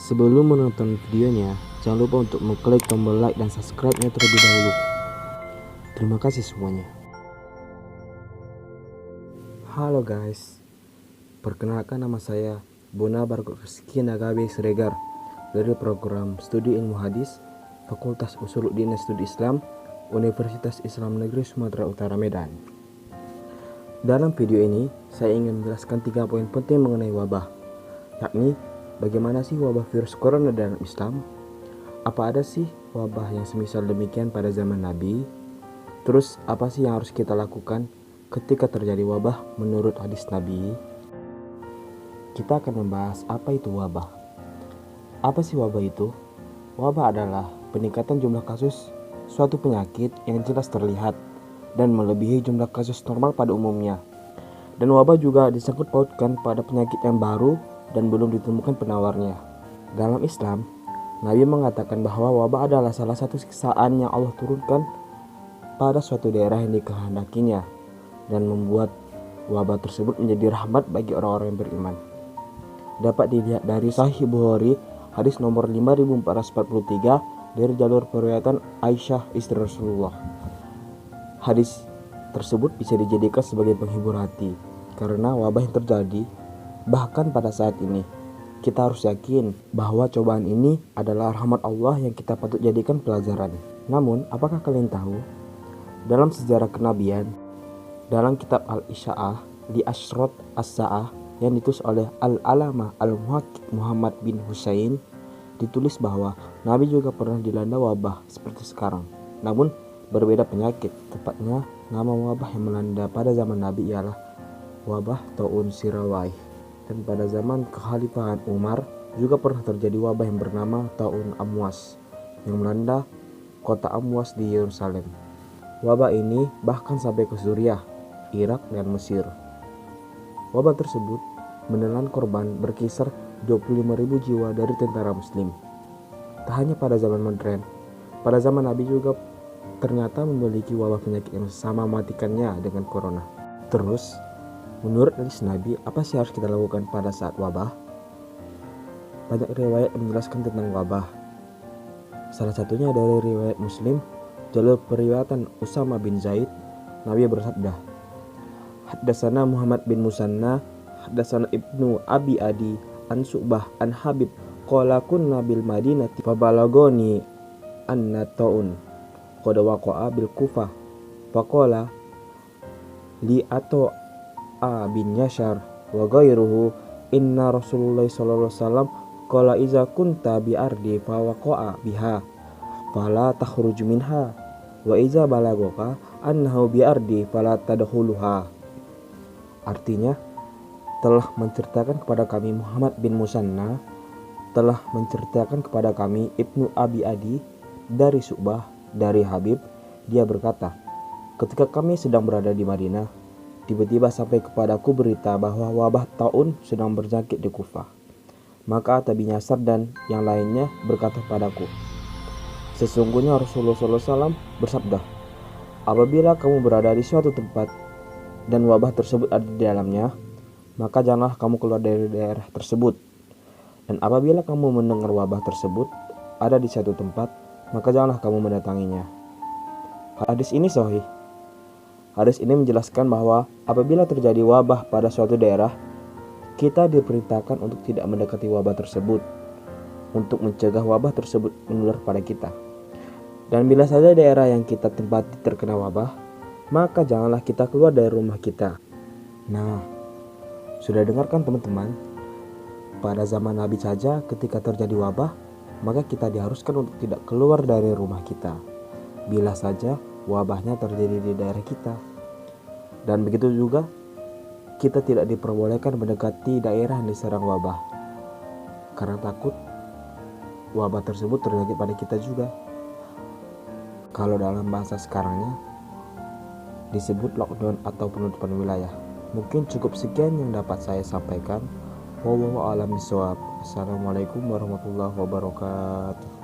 Sebelum menonton videonya, jangan lupa untuk mengklik tombol like dan subscribe-nya terlebih dahulu. Terima kasih semuanya. Halo guys, perkenalkan nama saya Bona Barkut Rizky Nagabe Siregar dari program Studi Ilmu Hadis Fakultas Usuluddin Studi Islam Universitas Islam Negeri Sumatera Utara Medan. Dalam video ini, saya ingin menjelaskan 3 poin penting mengenai wabah, yakni bagaimana sih wabah virus corona dalam Islam? Apa ada sih wabah yang semisal demikian pada zaman Nabi? Terus apa sih yang harus kita lakukan ketika terjadi wabah menurut hadis Nabi? Kita akan membahas apa itu wabah. Apa sih wabah itu? Wabah adalah peningkatan jumlah kasus suatu penyakit yang jelas terlihat dan melebihi jumlah kasus normal pada umumnya. Dan wabah juga disangkut pautkan pada penyakit yang baru dan belum ditemukan penawarnya. Dalam Islam, Nabi mengatakan bahwa wabah adalah salah satu siksaan yang Allah turunkan pada suatu daerah yang dikehendakinya dan membuat wabah tersebut menjadi rahmat bagi orang-orang yang beriman. Dapat dilihat dari Sahih Bukhari hadis nomor 5443 dari jalur periwayatan Aisyah istri Rasulullah. Hadis tersebut bisa dijadikan sebagai penghibur hati karena wabah yang terjadi bahkan pada saat ini. Kita harus yakin bahwa cobaan ini adalah rahmat Allah yang kita patut jadikan pelajaran. Namun, apakah kalian tahu? Dalam sejarah kenabian, dalam kitab Al-Isya'ah di Ashrot As-Sa'ah yang ditulis oleh Al-Alamah Al-Muhaqqiq Muhammad bin Husain, ditulis bahwa Nabi juga pernah dilanda wabah seperti sekarang. Namun, berbeda penyakit. Tepatnya, nama wabah yang melanda pada zaman Nabi ialah wabah Ta'un Sirawai. Dan pada zaman kekhalifahan Umar juga pernah terjadi wabah yang bernama Ta'un Amwas yang melanda kota Amwas di Yerusalem. Wabah ini bahkan sampai ke Suriah, Irak, dan Mesir. Wabah tersebut menelan korban berkisar 25.000 jiwa dari tentara muslim. Tak hanya pada zaman modern, pada zaman Nabi juga ternyata memiliki wabah penyakit yang sama mematikannya dengan corona. Terus, menurut hadis Nabi, apa sih harus kita lakukan pada saat wabah? Banyak riwayat yang menjelaskan tentang wabah. Salah satunya dari riwayat Muslim, jalur periwayatan Usama bin Zaid, Nabi bersabda, "Haddatsana Muhammad bin Musanna, haddatsana Ibnu Abi Adi, an Su'bah, an Habib, qala kunna bil Madinati fabalagoni anna ta'un qad waqa'a bil Kufah, faqala li ato bin Yashar wa ghairuhu inna Rasulullah sallallahu alaihi wasallam qala iza kunta bi ardi fa waqa'a biha fala takhruj minha wa iza balagaka annahu bi ardi fala tadkhuluha." Artinya, telah menceritakan kepada kami Muhammad bin Musanna, telah menceritakan kepada kami Ibnu Abi Adi dari Su'bah, dari Habib, dia berkata, ketika kami sedang berada di Madinah, tiba-tiba sampai kepadaku berita bahwa wabah Ta'un sedang berjangkit di Kufah. Maka Tabi Yasar dan yang lainnya berkata padaku, sesungguhnya Rasulullah SAW bersabda, apabila kamu berada di suatu tempat dan wabah tersebut ada di dalamnya, maka janganlah kamu keluar dari daerah tersebut. Dan apabila kamu mendengar wabah tersebut ada di satu tempat, maka janganlah kamu mendatanginya. Hadis ini sahih. Hadis ini menjelaskan bahwa apabila terjadi wabah pada suatu daerah, kita diperintahkan untuk tidak mendekati wabah tersebut, untuk mencegah wabah tersebut menular pada kita. Dan bila saja daerah yang kita tempati terkena wabah, maka janganlah kita keluar dari rumah kita. Nah, sudah dengarkan teman-teman? Pada zaman Nabi saja ketika terjadi wabah, maka kita diharuskan untuk tidak keluar dari rumah kita, bila saja wabahnya terjadi di daerah kita. Dan begitu juga kita tidak diperbolehkan mendekati daerah yang diserang wabah, karena takut wabah tersebut terjangkit pada kita juga. Kalau dalam bahasa sekarangnya disebut lockdown atau penutupan wilayah. Mungkin cukup sekian yang dapat saya sampaikan. Wallahu a'lam bishawab. Assalamualaikum warahmatullahi wabarakatuh.